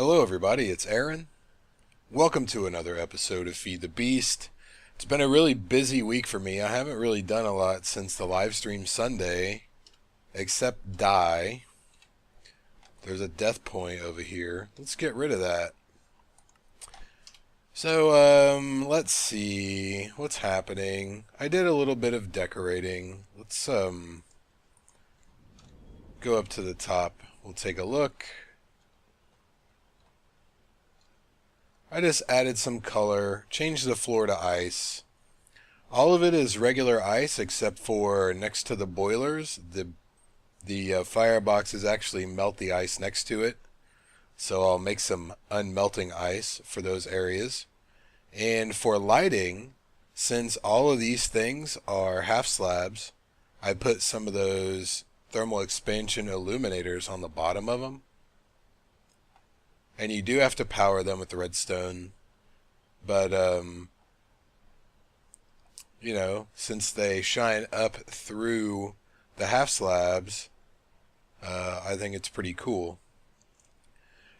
Hello everybody, it's Aaron. Welcome to another episode of Feed the Beast. It's been a really busy week for me. I haven't really done a lot since the live stream Sunday, except die. There's a death point over here. Let's get rid of that. So, let's see what's happening. I did a little bit of decorating. Let's go up to the top. We'll take a look. I just added some color, changed the floor to ice. All of it is regular ice except for next to the boilers. The fireboxes actually melt the ice next to it. So I'll make some unmelting ice for those areas. And for lighting, since all of these things are half slabs, I put some of those thermal expansion illuminators on the bottom of them. And you do have to power them with the redstone. But, you know, since they shine up through the half slabs, I think it's pretty cool.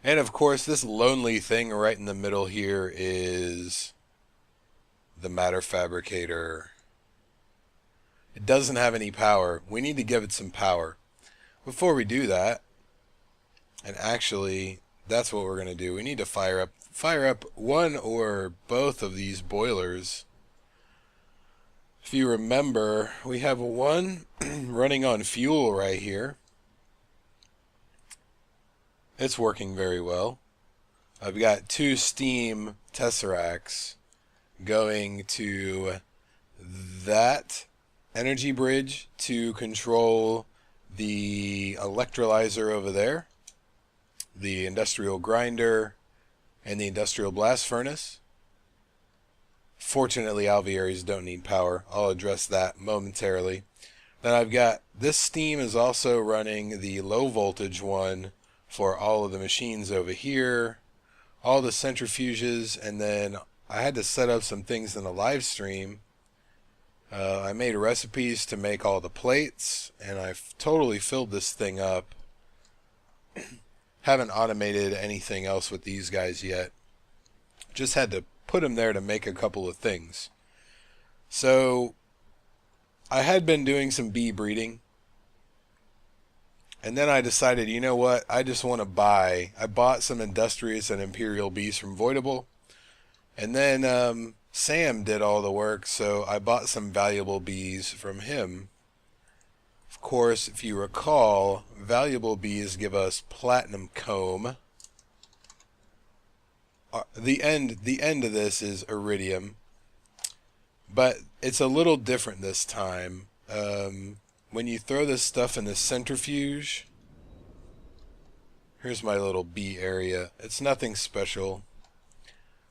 And of course, this lonely thing right in the middle here is the matter fabricator. It doesn't have any power. We need to give it some power. Before we do that, and actually, that's what we're going to do. We need to fire up one or both of these boilers. If you remember, we have one running on fuel right here. It's working very well. I've got two steam tesseracts going to that energy bridge to control the electrolyzer over there, the industrial grinder, and the industrial blast furnace. Fortunately, alvearies don't need power. I'll address that momentarily. Then I've got this steam is also running the low voltage one for all of the machines over here, all the centrifuges, and then I had to set up some things in the live stream. I made recipes to make all the plates, and I've totally filled this thing up. Haven't automated anything else with these guys yet. Just had to put them there to make a couple of things. So I had been doing some bee breeding. And then I decided, you know what? I just want to buy. I bought some industrious and imperial bees from Voidable. And then Sam did all the work, so I bought some valuable bees from him. Of course, if you recall, valuable bees give us platinum comb. The end of this is iridium, but it's a little different this time. When you throw this stuff in the centrifuge, here's my little bee area. It's nothing special.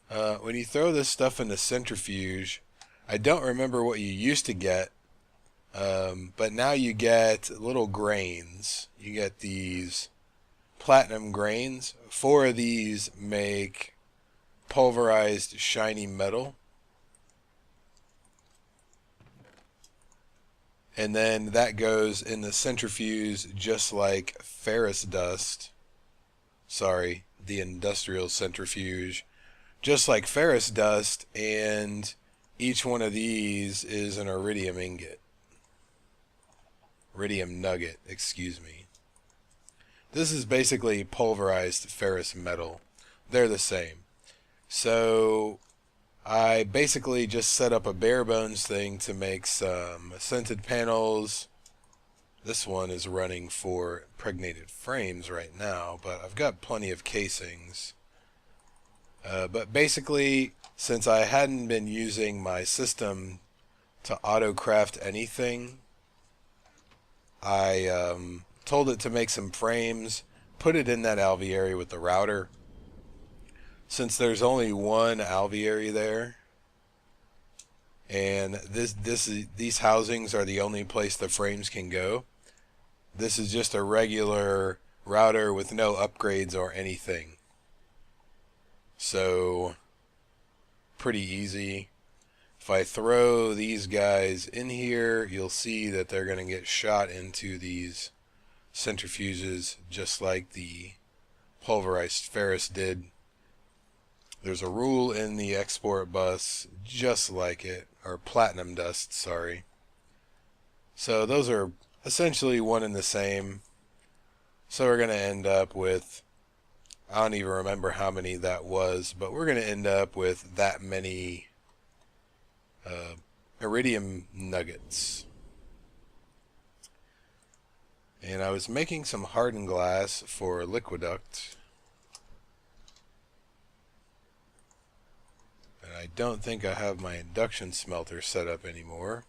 When you throw this stuff in the centrifuge, I don't remember what you used to get. But now you get little grains. You get these platinum grains. 4 of these make pulverized shiny metal. And then that goes in the centrifuge just like ferrous dust. Sorry, the industrial centrifuge. Just like ferrous dust, and each one of these is an iridium ingot. Iridium nugget, excuse me. This is basically pulverized ferrous metal. They're the same. So I basically just set up a bare bones thing to make some scented panels. This one is running for impregnated frames right now, but I've got plenty of casings. But basically, since I hadn't been using my system to auto-craft anything, I told it to make some frames, put it in that alveary with the router. Since there's only one alveary there, and these housings are the only place the frames can go, this is just a regular router with no upgrades or anything. So, pretty easy. If I throw these guys in here, you'll see that they're going to get shot into these centrifuges just like the pulverized ferrous did. There's a rule in the export bus just like it, or platinum dust, sorry. So those are essentially one and the same. So we're going to end up with, I don't even remember how many that was, but we're going to end up with that many iridium nuggets. And I was making some hardened glass for Liquiduct. And I don't think I have my induction smelter set up anymore.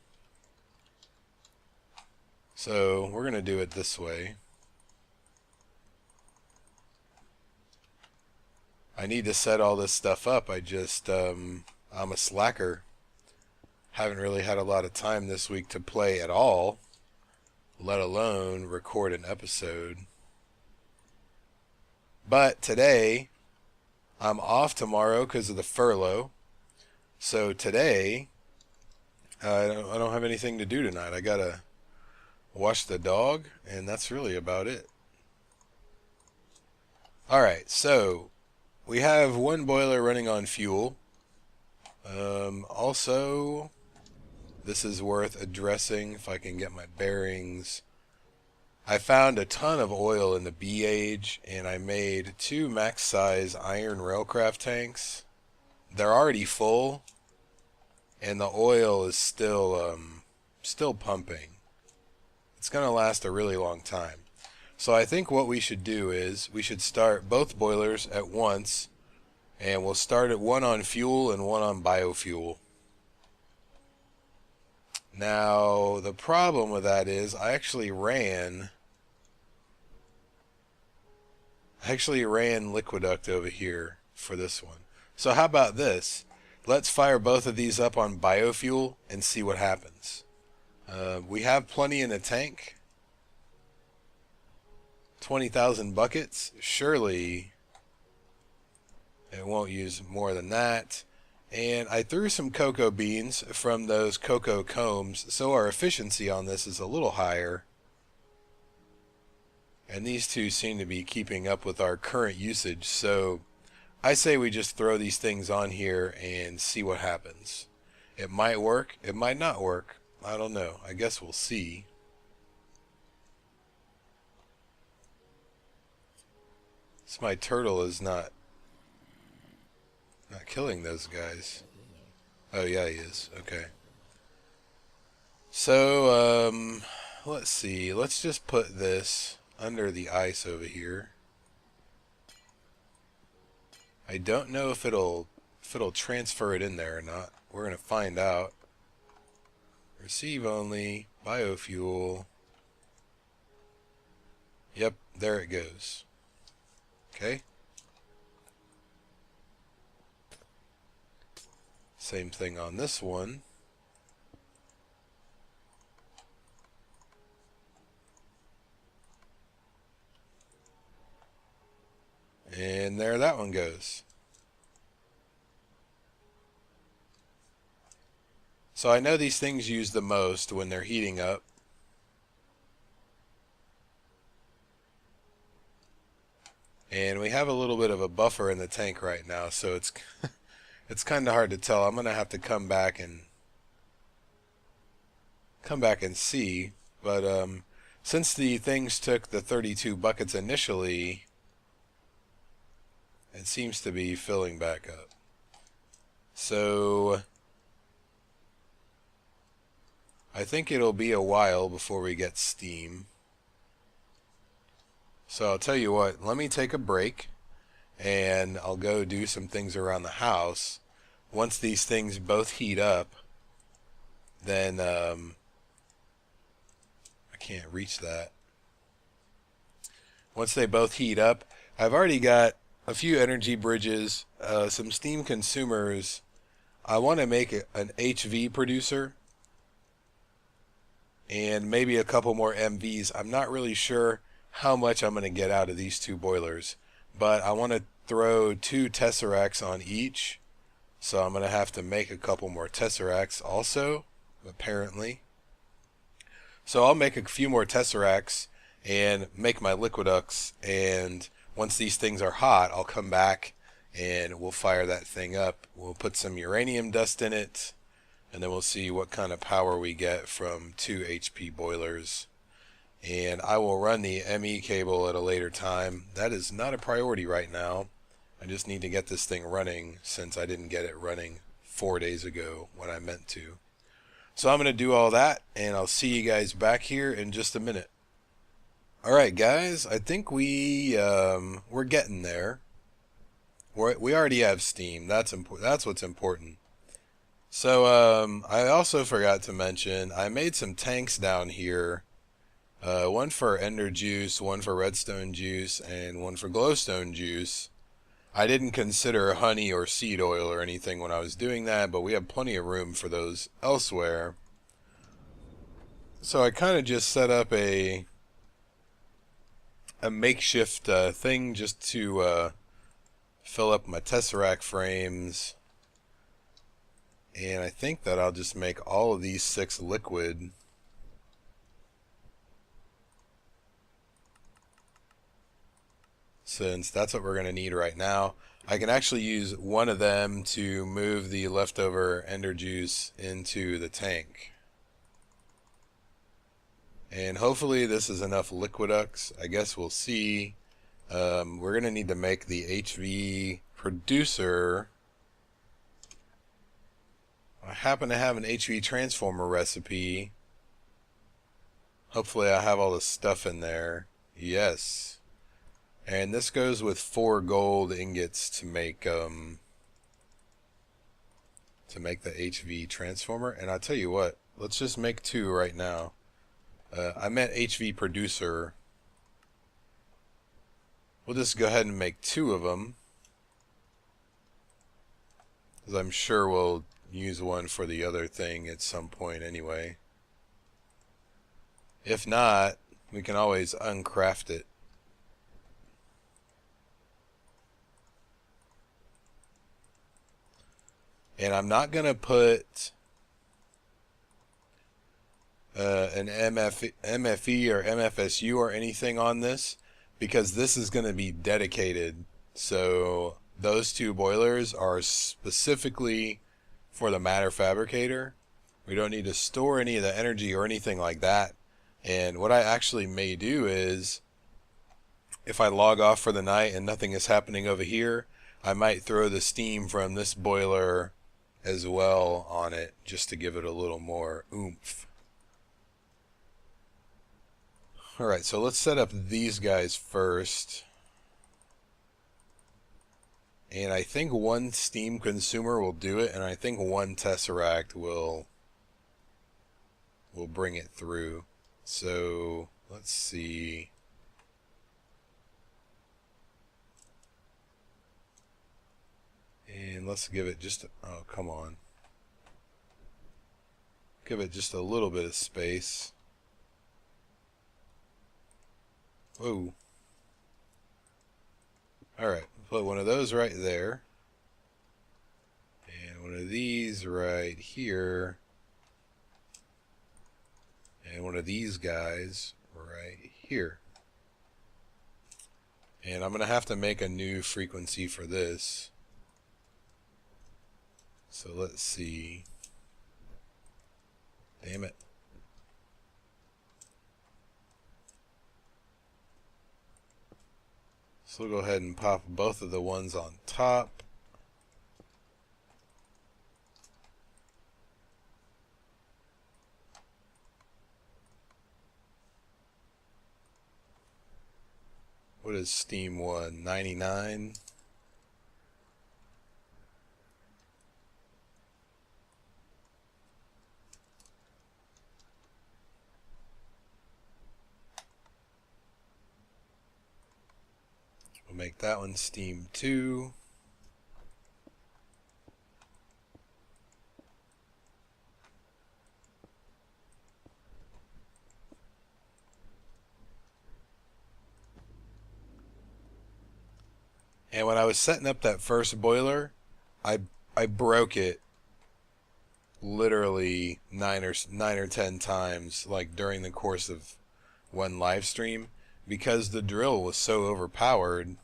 So we're going to do it this way. I need to set all this stuff up. I'm a slacker. Haven't really had a lot of time this week to play at all, let alone record an episode. But today, I'm off tomorrow because of the furlough. So today, I don't have anything to do tonight. I gotta wash the dog, and that's really about it. Alright, so we have one boiler running on fuel. Also, this is worth addressing if I can get my bearings. I found a ton of oil in the B age, and I made 2 max size iron railcraft tanks. They're already full, and the oil is still pumping. It's going to last a really long time. So I think what we should do is we should start both boilers at once, and we'll start at one on fuel and one on biofuel. Now, the problem with that is I actually ran Liquiduct over here for this one. So how about this? Let's fire both of these up on biofuel and see what happens. We have plenty in the tank. 20,000 buckets. Surely it won't use more than that. And I threw some cocoa beans from those cocoa combs, so our efficiency on this is a little higher. And these two seem to be keeping up with our current usage, so I say we just throw these things on here and see what happens. It might work, it might not work. I don't know. I guess we'll see. So my turtle is not killing those guys. Oh yeah, he is. Okay. So let's see. Let's just put this under the ice over here. I don't know if it'll transfer it in there or not. We're gonna find out. Receive only biofuel. Yep, there it goes. Okay. Same thing on this one. And there that one goes. So I know these things use the most when they're heating up. And we have a little bit of a buffer in the tank right now, so it's it's kind of hard to tell. I'm going to have to come back and see. But since the things took the 32 buckets initially, it seems to be filling back up. So I think it'll be a while before we get steam. So I'll tell you what, let me take a break and I'll go do some things around the house. Once these things both heat up, then I can't reach that. Once they both heat up, I've already got a few energy bridges, some steam consumers. I want to make an HV producer and maybe a couple more MVs. I'm not really sure how much I'm going to get out of these two boilers, but I want to throw 2 tesseracts on each, so I'm going to have to make a couple more tesseracts also, apparently. So I'll make a few more tesseracts and make my liquiducts, and once these things are hot, I'll come back and we'll fire that thing up. We'll put some uranium dust in it, and then we'll see what kind of power we get from 2 HP boilers. And I will run the ME cable at a later time. That is not a priority right now. I just need to get this thing running since I didn't get it running 4 days ago when I meant to. So I'm going to do all that, and I'll see you guys back here in just a minute. Alright guys, I think we're getting there. We already have steam. That's what's important. So I also forgot to mention, I made some tanks down here. One for ender juice, one for redstone juice, and one for glowstone juice. I didn't consider honey or seed oil or anything when I was doing that, but we have plenty of room for those elsewhere. So I kind of just set up a makeshift thing just to fill up my tesseract frames. And I think that I'll just make all of these 6 liquid. Since that's what we're going to need right now. I can actually use one of them to move the leftover ender juice into the tank. And hopefully this is enough Liquidux. I guess we'll see. We're going to need to make the HV producer. I happen to have an HV transformer recipe. Hopefully I have all the stuff in there. Yes. And this goes with 4 gold ingots to make the HV transformer. And I'll tell you what, let's just make 2 right now. I meant HV producer. We'll just go ahead and make 2 of them, because I'm sure we'll use one for the other thing at some point anyway. If not, we can always uncraft it. And I'm not going to put an MFE or MFSU or anything on this, because this is going to be dedicated. So those 2 boilers are specifically for the matter fabricator. We don't need to store any of the energy or anything like that. And what I actually may do is, if I log off for the night and nothing is happening over here, I might throw the steam from this boiler as well on it, just to give it a little more oomph. Alright, so let's set up these guys first. And I think 1 steam consumer will do it, and I think 1 tesseract will bring it through. So let's see. And let's give it just, oh, come on. Give it just a little bit of space. Whoa. Alright, put one of those right there. And one of these right here. And one of these guys right here. And I'm going to have to make a new frequency for this. So let's see. Damn it. So we'll go ahead and pop both of the ones on top. What is Steam 1? 99? We'll make that one Steam 2. And when I was setting up that first boiler, I broke it literally 9 or 10 times, like during the course of one live stream, because the drill was so overpowered,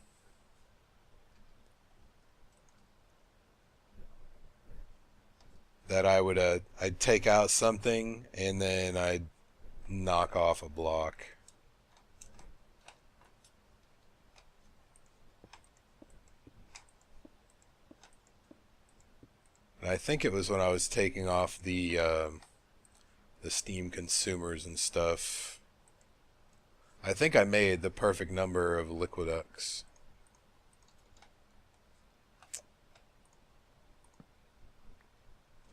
that I'd take out something and then I'd knock off a block. And I think it was when I was taking off the steam consumers and stuff. I think I made the perfect number of liquiducts.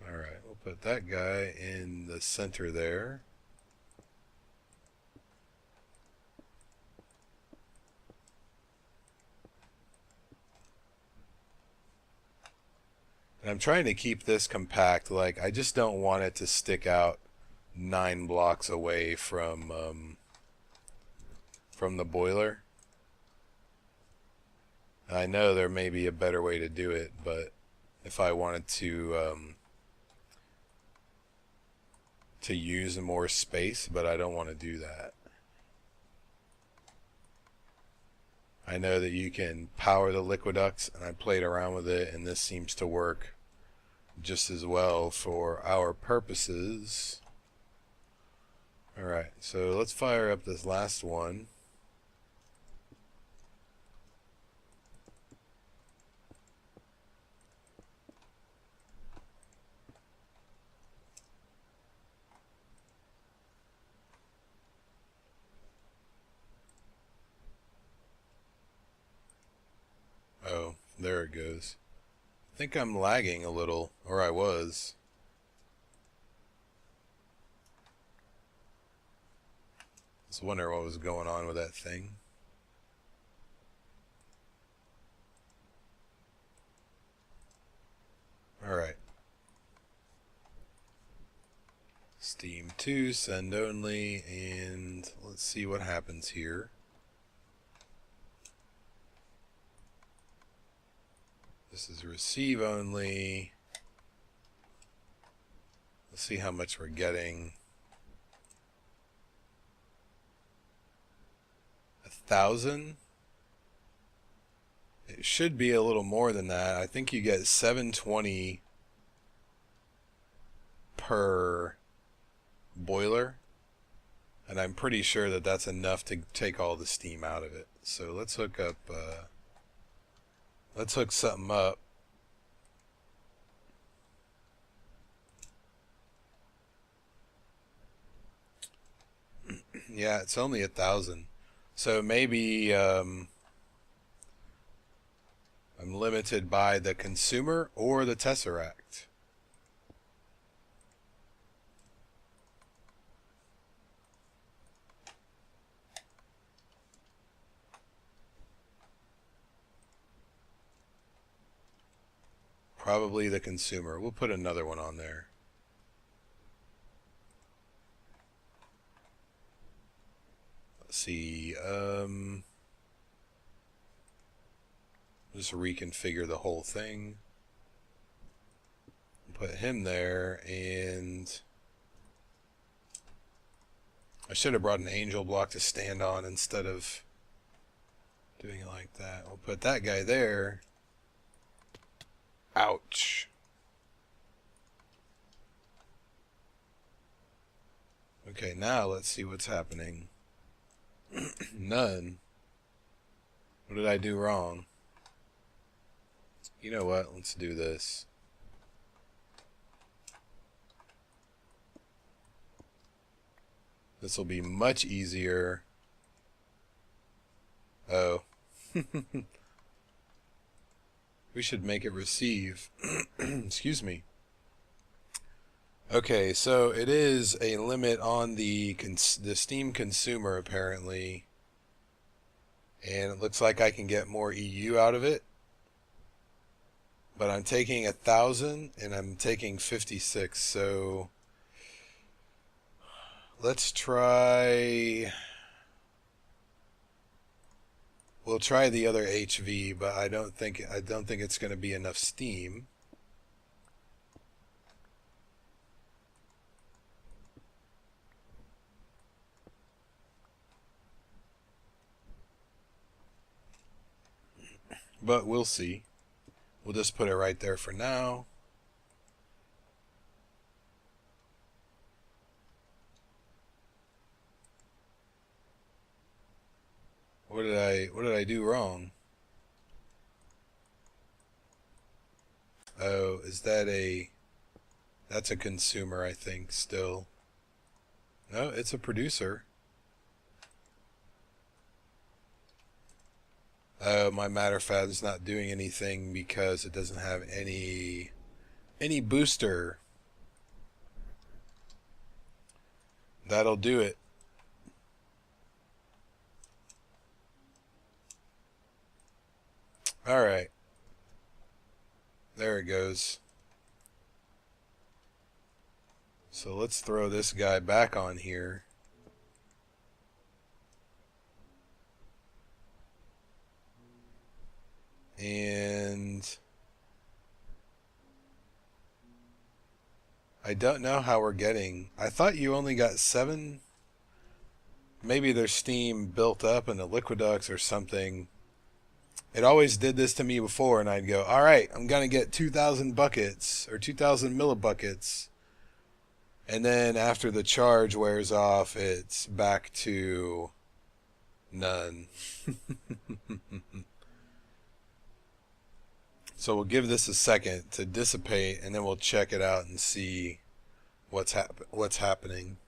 Alright, we'll put that guy in the center there. And I'm trying to keep this compact. Like, I just don't want it to stick out 9 blocks away from the boiler. I know there may be a better way to do it, but if I wanted to use more space, but I don't want to do that. I know that you can power the liquiducts, and I played around with it, and this seems to work just as well for our purposes. Alright, so let's fire up this last one. Oh, there it goes. I think I'm lagging a little, or I was. I was wondering what was going on with that thing. Alright. Steam 2, send only, and let's see what happens here. This is receive only. Let's see how much we're getting. 1,000? It should be a little more than that. I think you get 720 per boiler, and I'm pretty sure that that's enough to take all the steam out of it. So let's hook up let's hook something up. Yeah, it's only 1,000. So maybe I'm limited by the consumer or the tesseract. Probably the consumer. We'll put another one on there. Let's see. Just reconfigure the whole thing. Put him there, and I should have brought an angel block to stand on instead of doing it like that. We'll put that guy there. Ouch. Okay, now let's see what's happening. None. What did I do wrong? You know what? Let's do this. This will be much easier. Oh. We should make it receive. Excuse me. Okay, so it is a limit on the steam consumer apparently, and it looks like I can get more EU out of it. But I'm taking 1,000 and I'm taking 56, so let's try. We'll try the other HV, but I don't think it's going to be enough steam. but we'll see. We'll just put it right there for now. What did I do wrong? Oh, is that that's a consumer, I think, still. No, it's a producer. Oh, my Matterfab is not doing anything because it doesn't have any booster. That'll do it. Alright. There it goes. So let's throw this guy back on here. And I don't know how we're getting. I thought you only got 7. Maybe there's steam built up in the liquiducts or something. It always did this to me before, and I'd go, alright, I'm going to get 2,000 buckets, or 2,000 millibuckets. And then after the charge wears off, it's back to none. So we'll give this a second to dissipate, and then we'll check it out and see what's happening.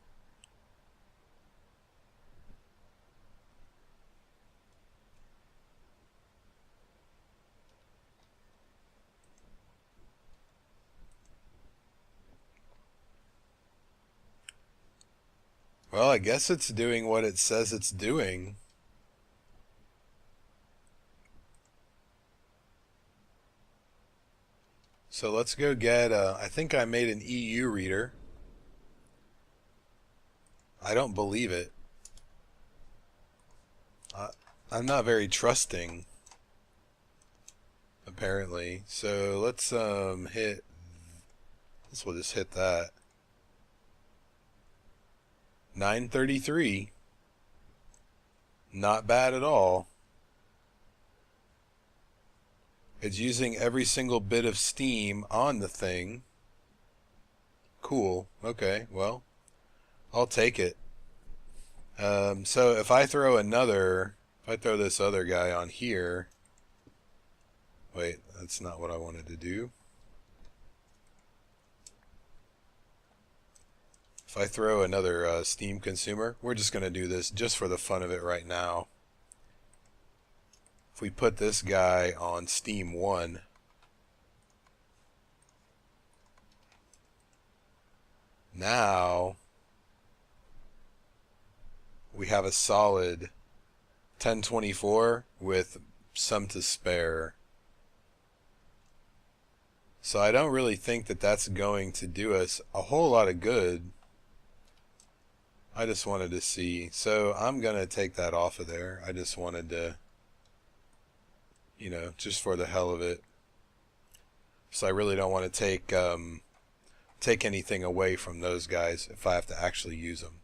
Well, I guess it's doing what it says it's doing. So let's go get, I think I made an EU reader. I don't believe it. I'm not very trusting, apparently. So let's we'll just hit that. 933. Not bad at all. It's using every single bit of steam on the thing. Cool. Okay, well, I'll take it. So if I throw this other guy on here. Wait, that's not what I wanted to do. If I throw another steam consumer, we're just going to do this just for the fun of it right now. If we put this guy on steam 1, now we have a solid 1024 with some to spare. So I don't really think that that's going to do us a whole lot of good. I just wanted to see. So I'm going to take that off of there. I just wanted to, you know, just for the hell of it. So I really don't want to take anything away from those guys if I have to actually use them.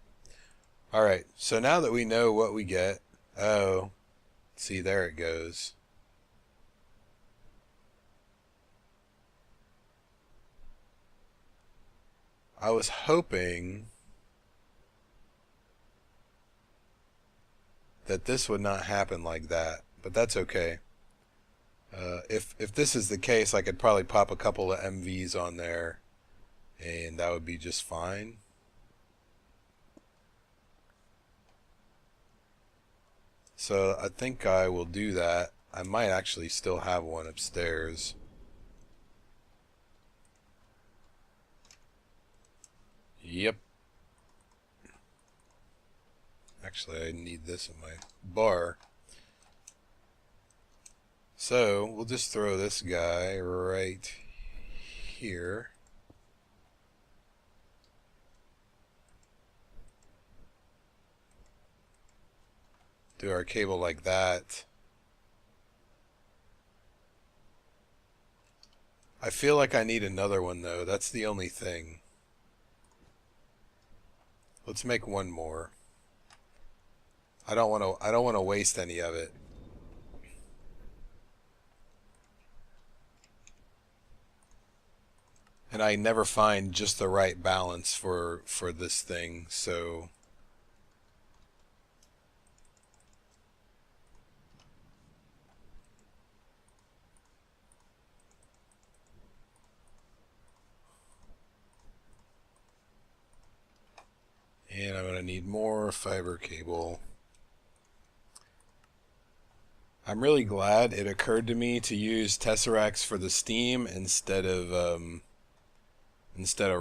Alright, so now that we know what we get, oh, see, there it goes. I was hoping that this would not happen like that, but that's okay. If this is the case, I could probably pop a couple of MVs on there, and that would be just fine. So I think I will do that. I might actually still have one upstairs. Yep. Actually, I need this in my bar. So we'll just throw this guy right here. Do our cable like that. I feel like I need another one though. That's the only thing. Let's make one more. I don't want to waste any of it. and I never find just the right balance for this thing. So and I'm going to need more fiber cable. I'm really glad it occurred to me to use Tesseracts for the steam instead of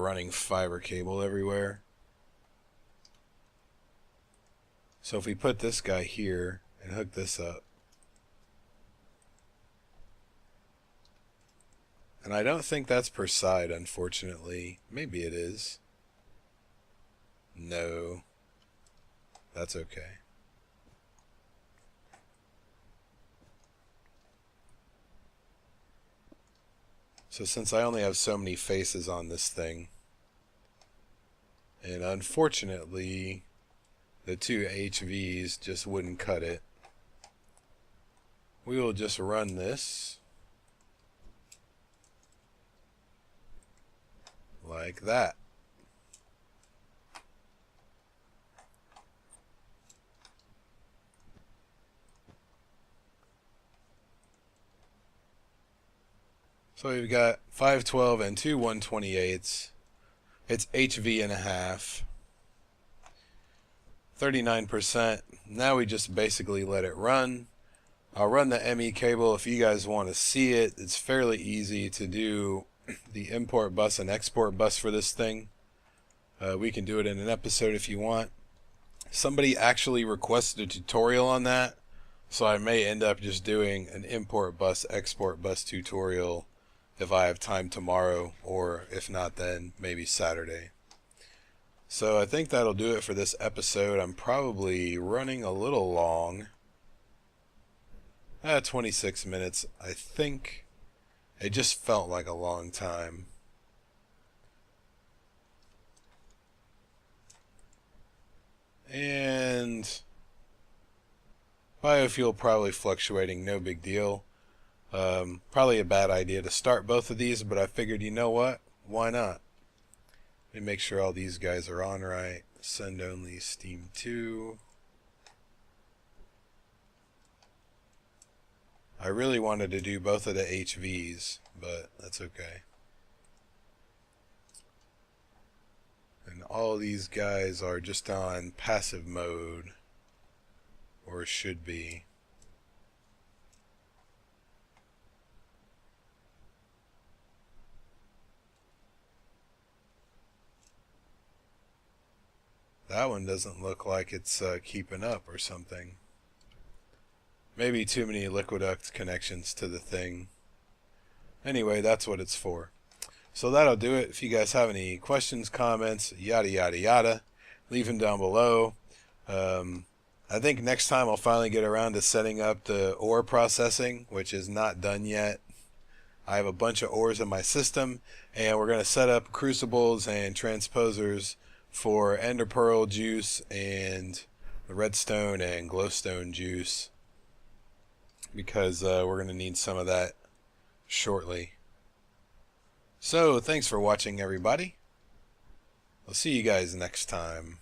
running fiber cable everywhere. So if we put this guy here and hook this up, and I don't think that's per side, unfortunately. Maybe it is. No, that's okay. So since I only have so many faces on this thing, and unfortunately the two HVs just wouldn't cut it, we will just run this like that. So we've got 512 and two 128s. It's HV and a half. 39%. Now we just basically let it run. I'll run the ME cable if you guys want to see it. It's fairly easy to do the import bus and export bus for this thing. We can do it in an episode if you want. Somebody actually requested a tutorial on that, so I may end up just doing an import bus, export bus tutorial if I have time tomorrow, or if not, then maybe Saturday. So I think that'll do it for this episode. I'm probably running a little long. 26 minutes. I think it just felt like a long time. And biofuel probably fluctuating, no big deal. Probably a bad idea to start both of these, but I figured, you know what? Why not? Let me make sure all these guys are on right. Send only steam 2. I really wanted to do both of the HVs, but that's okay. And all these guys are just on passive mode, or should be. That one doesn't look like it's keeping up or something. Maybe too many liquiduct connections to the thing. Anyway, that's what it's for. So that'll do it. If you guys have any questions, comments, yada yada yada, leave them down below. I think next time I'll finally get around to setting up the ore processing, which is not done yet. I have a bunch of ores in my system, and we're going to set up crucibles and transposers for ender pearl juice and the redstone and glowstone juice, because we're going to need some of that shortly. So thanks for watching, everybody. I'll see you guys next time.